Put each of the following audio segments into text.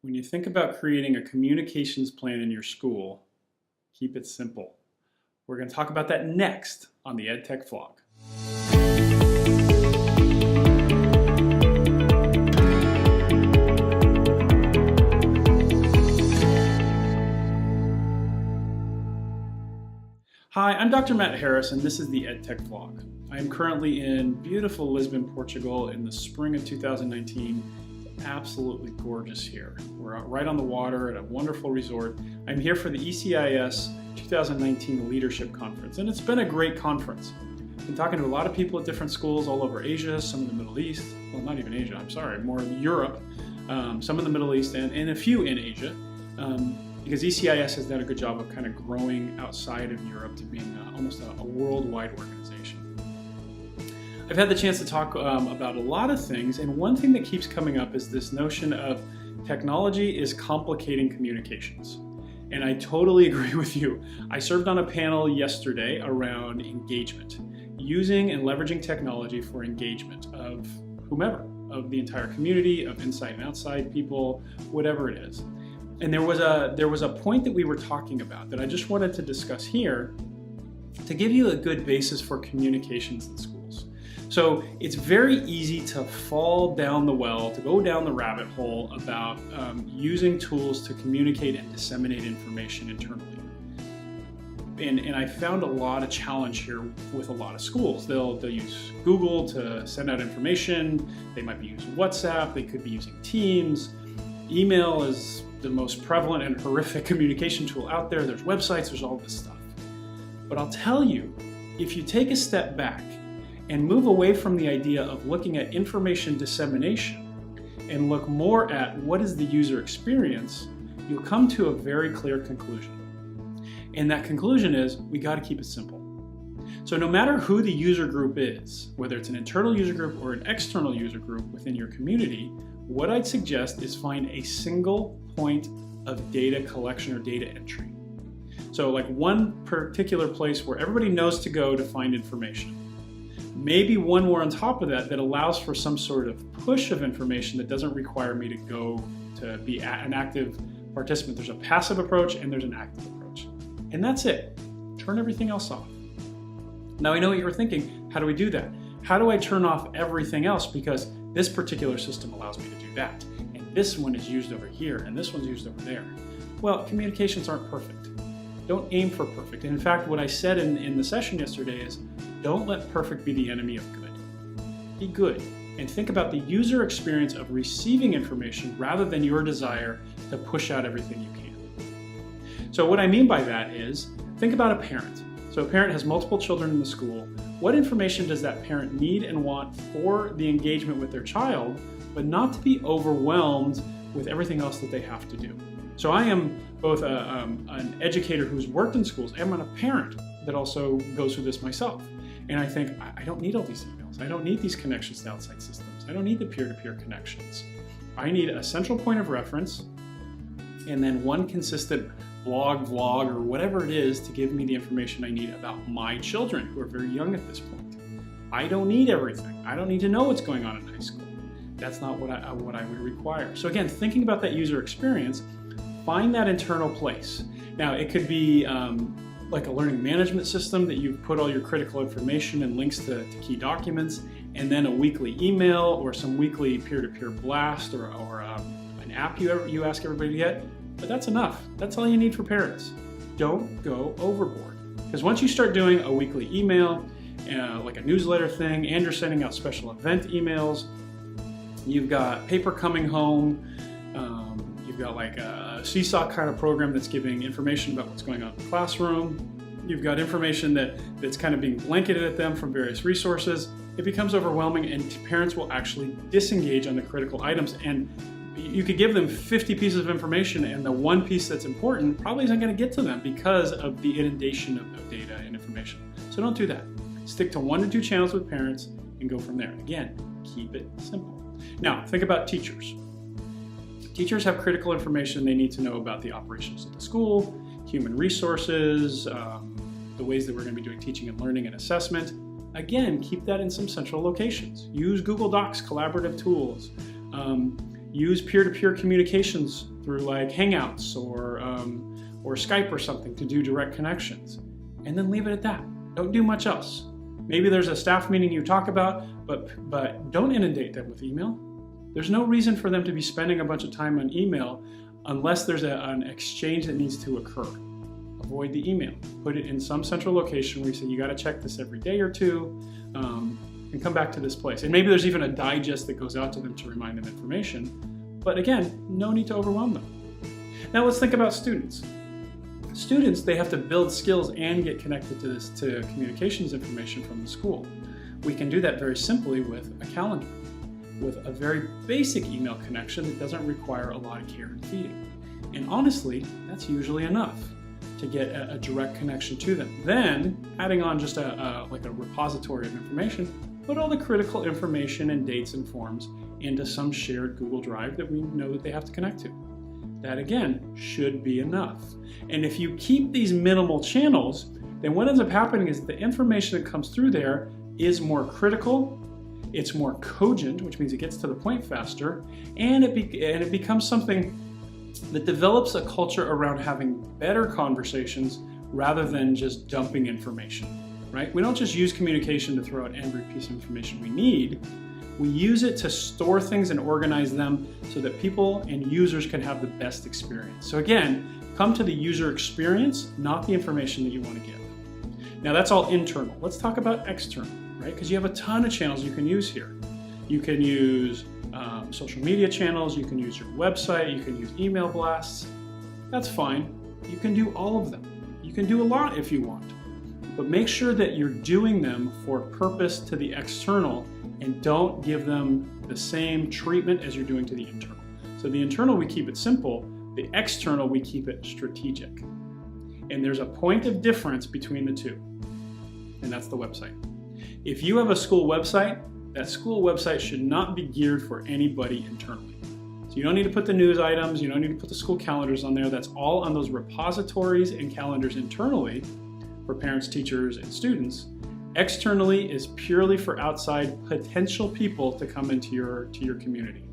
When you think about creating a communications plan in your school, keep it simple. We're going to talk about that next on the EdTech vlog. Hi, I'm Dr. Matt Harris, and this is the EdTech vlog. I am currently in beautiful Lisbon, Portugal in the spring of 2019. It's absolutely gorgeous here. We're out right on the water at a wonderful resort. I'm here for the ECIS 2019 Leadership Conference, and it's been a great conference. I've been talking to a lot of people at different schools all over Asia, some in the Middle East, well, not even Asia, I'm sorry, more Europe, some in the Middle East, and a few in Asia. Because ECIS has done a good job of kind of growing outside of Europe to being almost a worldwide organization. I've had the chance to talk about a lot of things, and one thing that keeps coming up is this notion of technology is complicating communications. And I totally agree with you. I served on a panel yesterday around engagement, using and leveraging technology for engagement of whomever, of the entire community, of inside and outside people, whatever it is. And there was a point that we were talking about that I just wanted to discuss here to give you a good basis for communications in schools. So it's very easy to fall down the well, to go down the rabbit hole about using tools to communicate and disseminate information internally. And I found a lot of challenge here with a lot of schools. They'll use Google to send out information. They might be using WhatsApp. They could be using Teams. Email is the most prevalent and horrific communication tool out there. There's websites, there's all this stuff. But I'll tell you, if you take a step back and move away from the idea of looking at information dissemination and look more at what is the user experience, you'll come to a very clear conclusion. And that conclusion is we got to keep it simple. So no matter who the user group is, whether it's an internal user group or an external user group within your community, what I'd suggest is find a single point of data collection or data entry. So like one particular place where everybody knows to go to find information. Maybe one more on top of that that allows for some sort of push of information that doesn't require me to go to be an active participant. There's a passive approach and there's an active approach. And that's it. Turn everything else off. Now I know what you were thinking, how do we do that? How do I turn off everything else because this particular system allows me to do that, and this one is used over here, and this one's used over there? Well, communications aren't perfect. Don't aim for perfect. And in fact, what I said in the session yesterday is, don't let perfect be the enemy of good. Be good, and think about the user experience of receiving information rather than your desire to push out everything you can. So what I mean by that is, think about a parent. So a parent has multiple children in the school. What information does that parent need and want for the engagement with their child, but not to be overwhelmed with everything else that they have to do? So I am both an educator who's worked in schools, and I'm a parent that also goes through this myself. And I think, I don't need all these emails. I don't need these connections to outside systems. I don't need the peer-to-peer connections. I need a central point of reference and then one consistent blog, vlog, or whatever it is to give me the information I need about my children who are very young at this point. I don't need everything. I don't need to know what's going on in high school. That's not what I would require. So again, thinking about that user experience, find that internal place. Now it could be like a learning management system that you put all your critical information and links to key documents, and then a weekly email or some weekly peer-to-peer blast or an app you ask everybody to get. But that's enough. That's all you need for parents. Don't go overboard. Because once you start doing a weekly email, like a newsletter thing, and you're sending out special event emails, you've got paper coming home, you've got like a seesaw kind of program that's giving information about what's going on in the classroom, you've got information that's kind of being blanketed at them from various resources, it becomes overwhelming and parents will actually disengage on the critical items. And you could give them 50 pieces of information and the one piece that's important probably isn't going to get to them because of the inundation of data and information. So don't do that. Stick to 1 to 2 channels with parents and go from there. Again, keep it simple. Now, think about teachers. Teachers have critical information they need to know about the operations of the school, human resources, the ways that we're going to be doing teaching and learning and assessment. Again, keep that in some central locations. Use Google Docs, collaborative tools. Use peer-to-peer communications through like Hangouts or Skype or something to do direct connections. And then leave it at that. Don't do much else. Maybe there's a staff meeting you talk about, but don't inundate them with email. There's no reason for them to be spending a bunch of time on email unless there's an exchange that needs to occur. Avoid the email. Put it in some central location where you say, you got to check this every day or two, and come back to this place. And maybe there's even a digest that goes out to them to remind them information. But again, no need to overwhelm them. Now let's think about students. Students, they have to build skills and get connected to communications information from the school. We can do that very simply with a calendar, with a very basic email connection that doesn't require a lot of care and feeding. And honestly, that's usually enough to get a direct connection to them. Then, adding on just like a repository of information, put all the critical information and dates and forms into some shared Google Drive that we know that they have to connect to. That again should be enough. And if you keep these minimal channels, then what ends up happening is the information that comes through there is more critical, it's more cogent, which means it gets to the point faster, and it becomes something that develops a culture around having better conversations rather than just dumping information, right? We don't just use communication to throw out every piece of information we need. We use it to store things and organize them so that people and users can have the best experience. So again, come to the user experience, not the information that you want to give. Now that's all internal. Let's talk about external, right? Because you have a ton of channels you can use here. You can use social media channels, you can use your website, you can use email blasts. That's fine. You can do all of them. You can do a lot if you want. But make sure that you're doing them for purpose to the external and don't give them the same treatment as you're doing to the internal. So the internal, we keep it simple. The external, we keep it strategic. And there's a point of difference between the two, and that's the website. If you have a school website, that school website should not be geared for anybody internally. So you don't need to put the news items, you don't need to put the school calendars on there. That's all on those repositories and calendars internally for parents, teachers, and students. Externally is purely for outside potential people to come into your community,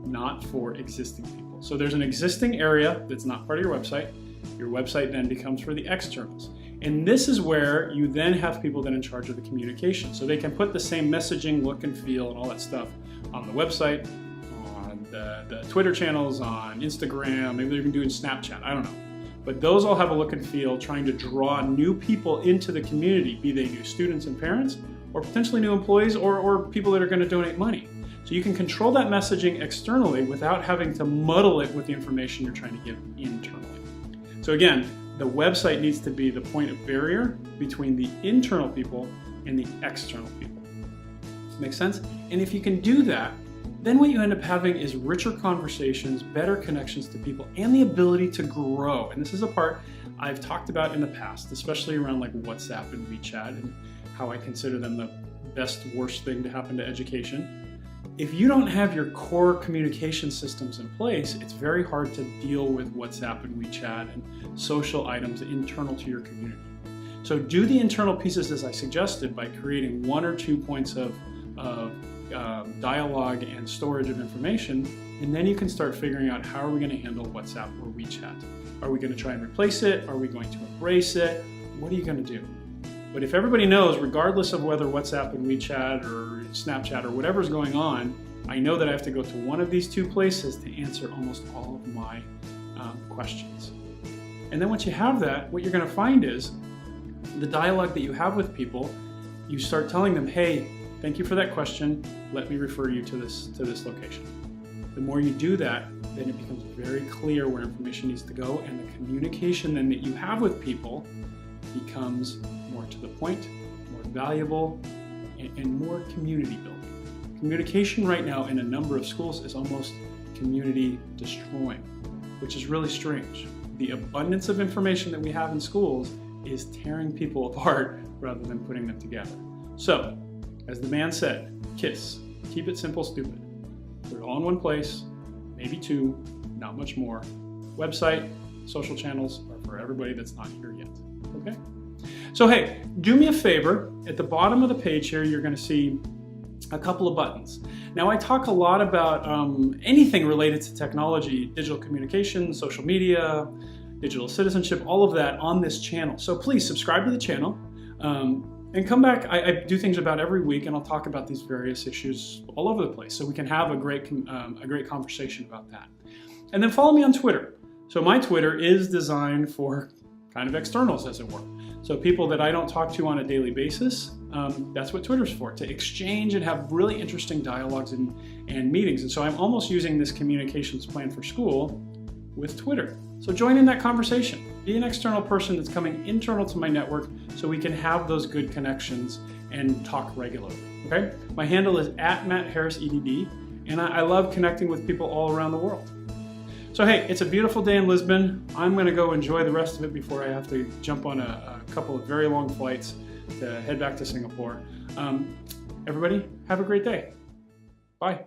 not for existing people. So there's an existing area that's not part of your website. Your website then becomes for the externals. And this is where you then have people then in charge of the communication. So they can put the same messaging, look and feel, and all that stuff on the website, on the Twitter channels, on Instagram, maybe they're even doing Snapchat, I don't know. But those all have a look and feel, trying to draw new people into the community, be they new students and parents, or potentially new employees, or people that are going to donate money. So you can control that messaging externally without having to muddle it with the information you're trying to give internally. So again, the website needs to be the point of barrier between the internal people and the external people. Make sense? And if you can do that, then what you end up having is richer conversations, better connections to people, and the ability to grow. And this is a part I've talked about in the past, especially around like WhatsApp and WeChat and how I consider them the best, worst thing to happen to education. If you don't have your core communication systems in place, it's very hard to deal with WhatsApp and WeChat and social items internal to your community. So do the internal pieces as I suggested by creating 1 or 2 points of dialogue and storage of information, and then you can start figuring out how are we going to handle WhatsApp or WeChat. Are we going to try and replace it? Are we going to embrace it? What are you going to do? But if everybody knows, regardless of whether WhatsApp and WeChat or Snapchat or whatever's going on, I know that I have to go to one of these 2 places to answer almost all of my questions. And then once you have that, what you're going to find is the dialogue that you have with people, you start telling them, hey, thank you for that question. Let me refer you to this location. The more you do that, then it becomes very clear where information needs to go, and the communication then that you have with people becomes more to the point, more valuable, and more community building. Communication right now in a number of schools is almost community destroying, which is really strange. The abundance of information that we have in schools is tearing people apart rather than putting them together. So, as the man said, KISS, keep it simple, stupid. Put it all in one place, maybe 2, not much more. Website, social channels are for everybody that's not here yet, okay? So hey, do me a favor. At the bottom of the page here, you're going to see a couple of buttons. Now I talk a lot about anything related to technology, digital communication, social media, digital citizenship, all of that on this channel. So please subscribe to the channel and come back. I do things about every week, and I'll talk about these various issues all over the place so we can have a great conversation about that. And then follow me on Twitter. So my Twitter is designed for kind of externals, as it were. So people that I don't talk to on a daily basis, that's what Twitter's for, to exchange and have really interesting dialogues and meetings. And so I'm almost using this communications plan for school with Twitter. So join in that conversation. Be an external person that's coming internal to my network so we can have those good connections and talk regularly, okay? My handle is @MattHarrisEdD, and I love connecting with people all around the world. So hey, it's a beautiful day in Lisbon. I'm gonna go enjoy the rest of it before I have to jump on a couple of very long flights to head back to Singapore. Everybody, have a great day. Bye.